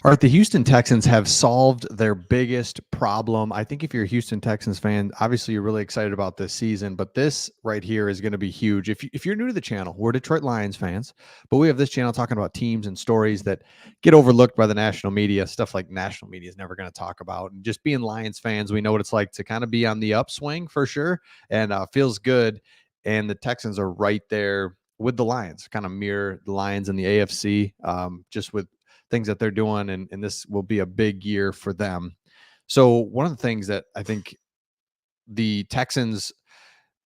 All right, the Houston Texans have solved their biggest problem. I think if you're a Houston Texans fan, obviously you're really excited about this season, but this right here is going to be huge. If you're new to the channel, we're Detroit Lions fans, but we have this channel talking about teams and stories that get overlooked by the national media, stuff like national media is never going to talk about. And just being Lions fans, we know what it's like to kind of be on the upswing for sure, and feels good. And the Texans are right there with the Lions, kind of mirror the Lions in the AFC, just with things that they're doing, and this will be a big year for them. So one of the things that I think the Texans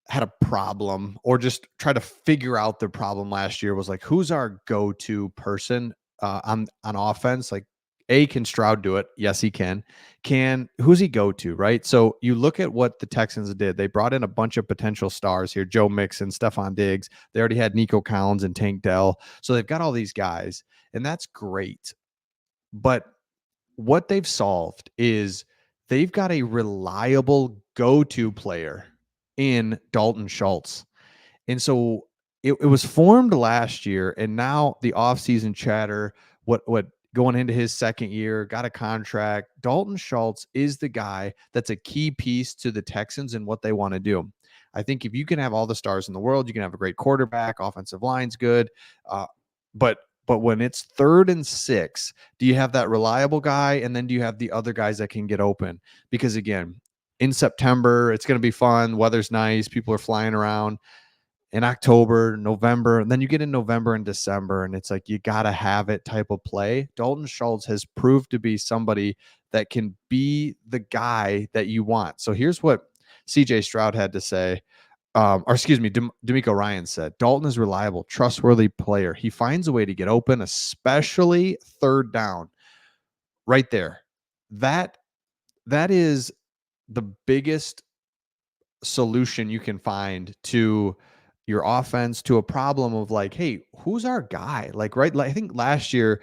had a problem or just try to figure out their problem last year was like, who's our go-to person on offense? Like, can Stroud do it? Yes, he can. Who's he go to? Right. So you look at what the Texans did. They brought in a bunch of potential stars here: Joe Mixon, Stephon Diggs. They already had Nico Collins and Tank Dell. So they've got all these guys, and that's great. But what they've solved is they've got a reliable go-to player in Dalton Schultz. And so it was formed last year, and now the offseason chatter, what going into his second year, got a contract. Dalton Schultz is the guy that's a key piece to the Texans and what they want to do. I think if you can have all the stars in the world, you can have a great quarterback, offensive line's good, but when it's 3rd and 6, do you have that reliable guy? And then do you have the other guys that can get open? Because again, in September, it's going to be fun. Weather's nice. People are flying around. In October, November, and then you get in November and December, and it's like you got to have it type of play. Dalton Schultz has proved to be somebody that can be the guy that you want. So here's what CJ Stroud had to say, or excuse me, D'Amico Ryan said, Dalton is reliable, trustworthy player. He finds a way to get open, especially 3rd down. Right there. That is the biggest solution you can find to your offense, to a problem of like, hey, who's our guy? Like, right? Like, I think last year,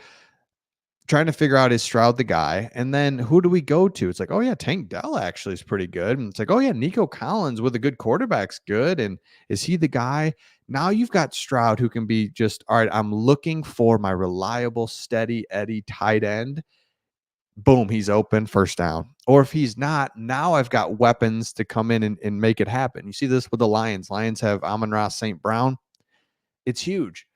trying to figure out, is Stroud the guy? And then who do we go to? It's like, oh yeah, Tank Dell actually is pretty good. And it's like, oh yeah, Nico Collins with a good quarterback's good. And is he the guy? Now you've got Stroud who can be just, all right, I'm looking for my reliable, steady Eddie tight end. Boom, he's open, 1st down. Or if he's not, now I've got weapons to come in and make it happen. You see this with the Lions. Lions have Amon-Ra St. Brown. It's huge.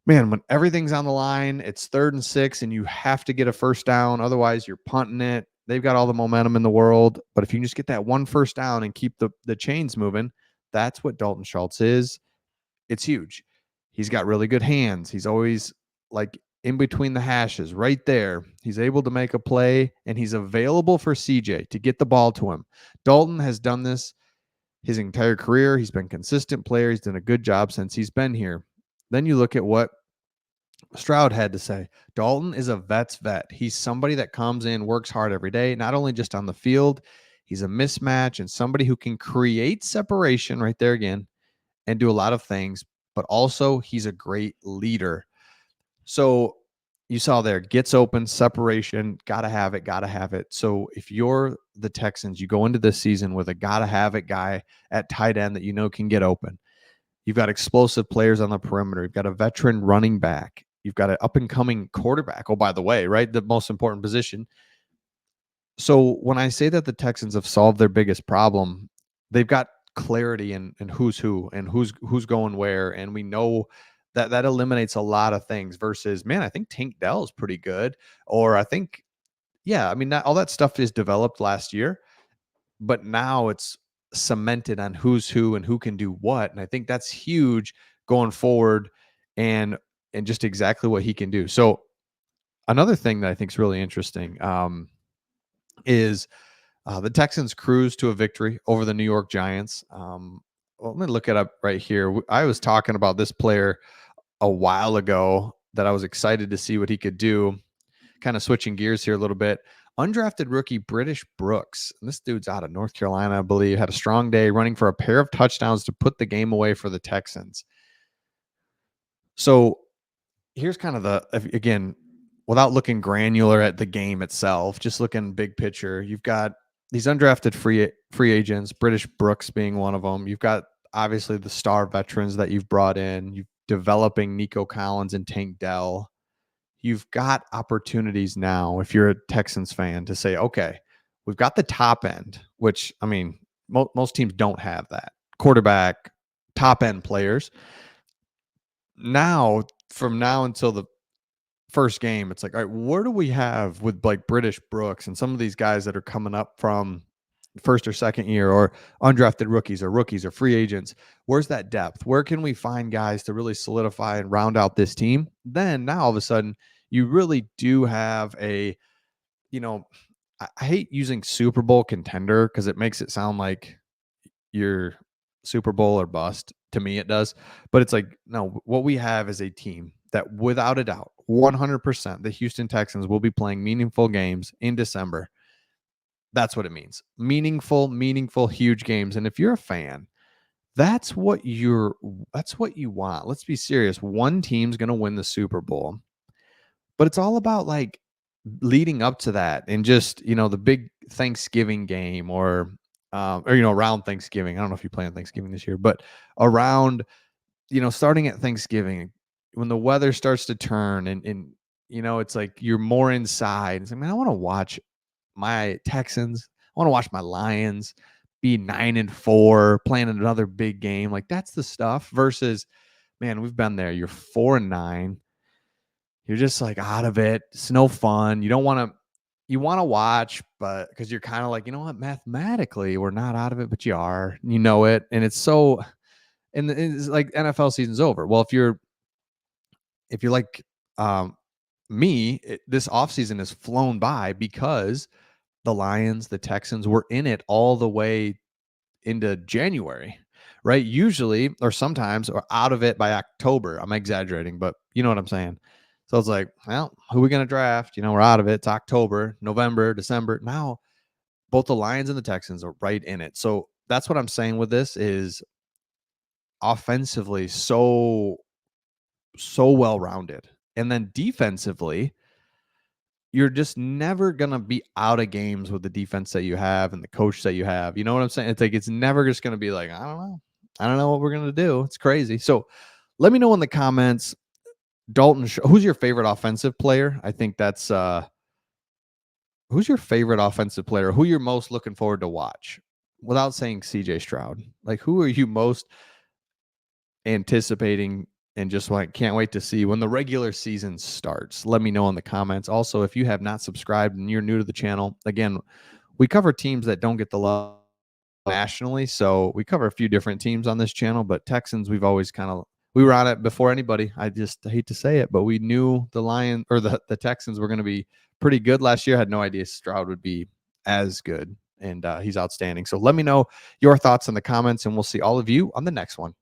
Man, when everything's on the line, it's 3rd and 6, and you have to get a 1st down. Otherwise, you're punting it. They've got all the momentum in the world. But if you can just get that 1 down and keep the chains moving, that's what Dalton Schultz is. It's huge. He's got really good hands. He's always like in between the hashes, right there. He's able to make a play, and he's available for CJ to get the ball to him. Dalton has done this his entire career. He's been a consistent player. He's done a good job since he's been here. Then you look at what Stroud had to say. Dalton is a vet's vet. He's somebody that comes in, works hard every day, not only just on the field. He's a mismatch and somebody who can create separation right there again and do a lot of things, but also he's a great leader. So you saw there, gets open, separation, gotta have it, gotta have it. So if you're the Texans, you go into this season with a gotta have it guy at tight end that you know can get open. You've got explosive players on the perimeter. You've got a veteran running back. You've got an up and coming quarterback. Oh, by the way, right? The most important position. So when I say that the Texans have solved their biggest problem, they've got clarity in who's who and who's going where, and we know that eliminates a lot of things. Versus, man, I think Tank Dell is pretty good, or I think, yeah, I mean, all that stuff is developed last year, but now it's cemented on who's who and who can do what, and I think that's huge going forward, and just exactly what he can do. So another thing that I think is really interesting is the Texans cruise to a victory over the New York Giants. Well, let me look it up right here. I was talking about this player a while ago that I was excited to see what he could do. Kind of switching gears here a little bit. Undrafted rookie British Brooks. And this dude's out of North Carolina, I believe. Had a strong day running for a pair of touchdowns to put the game away for the Texans. So here's kind of again, without looking granular at the game itself, just looking big picture, you've got these undrafted free agents, British Brooks being one of them. You've got obviously the star veterans that you've brought in. You're developing Nico Collins and Tank Dell. you've got opportunities now if you're a Texans fan to say, okay, we've got the top end, which I mean, most teams don't have that quarterback, top end players. Now, from now until the first game, it's like, all right, where do we have with like British Brooks and some of these guys that are coming up from first or second year or undrafted rookies or free agents? Where's that depth? Where can we find guys to really solidify and round out this team? Then now all of a sudden, you really do have a, you know, I hate using Super Bowl contender because it makes it sound like you're Super Bowl or bust. To me, it does. But it's like, no, what we have is a team that, without a doubt, 100%, the Houston Texans will be playing meaningful games in December. That's what it means. Meaningful, huge games. And if you're a fan, that's what you want. Let's be serious. One team's going to win the Super Bowl. But it's all about like leading up to that and just, the big Thanksgiving game or around Thanksgiving. I don't know if you plan Thanksgiving this year, but around, starting at Thanksgiving when the weather starts to turn and it's like you're more inside. It's like, man, I want to watch my Texans. I want to watch my Lions be 9-4, playing another big game. Like that's the stuff versus, man, we've been there. You're 4-9. You're just like out of it. It's no fun. You want to watch, but because you're kind of like, you know what, mathematically, we're not out of it, but you are, it. And it's like NFL season's over. Well, if you're like me, this offseason has flown by because the Lions, the Texans were in it all the way into January, right? Usually, or sometimes, or out of it by October. I'm exaggerating, but you know what I'm saying. So it's like, well, who are we going to draft? We're out of it. It's October, November, December. Now, both the Lions and the Texans are right in it. So that's what I'm saying with this is offensively so well rounded. And then defensively, you're just never going to be out of games with the defense that you have and the coach that you have. You know what I'm saying? It's like, it's never just going to be like, I don't know. I don't know what we're going to do. It's crazy. So let me know in the comments, Dalton, who's your favorite offensive player? I think that's, who's your favorite offensive player? Who you're most looking forward to watch without saying CJ Stroud? Like, who are you most anticipating and just like can't wait to see when the regular season starts? Let me know in the comments. Also, if you have not subscribed and you're new to the channel, again, we cover teams that don't get the love nationally. So we cover a few different teams on this channel, but Texans, we were on it before anybody. I just hate to say it, but we knew the Texans were going to be pretty good last year. I had no idea Stroud would be as good, and he's outstanding. So let me know your thoughts in the comments, and we'll see all of you on the next one.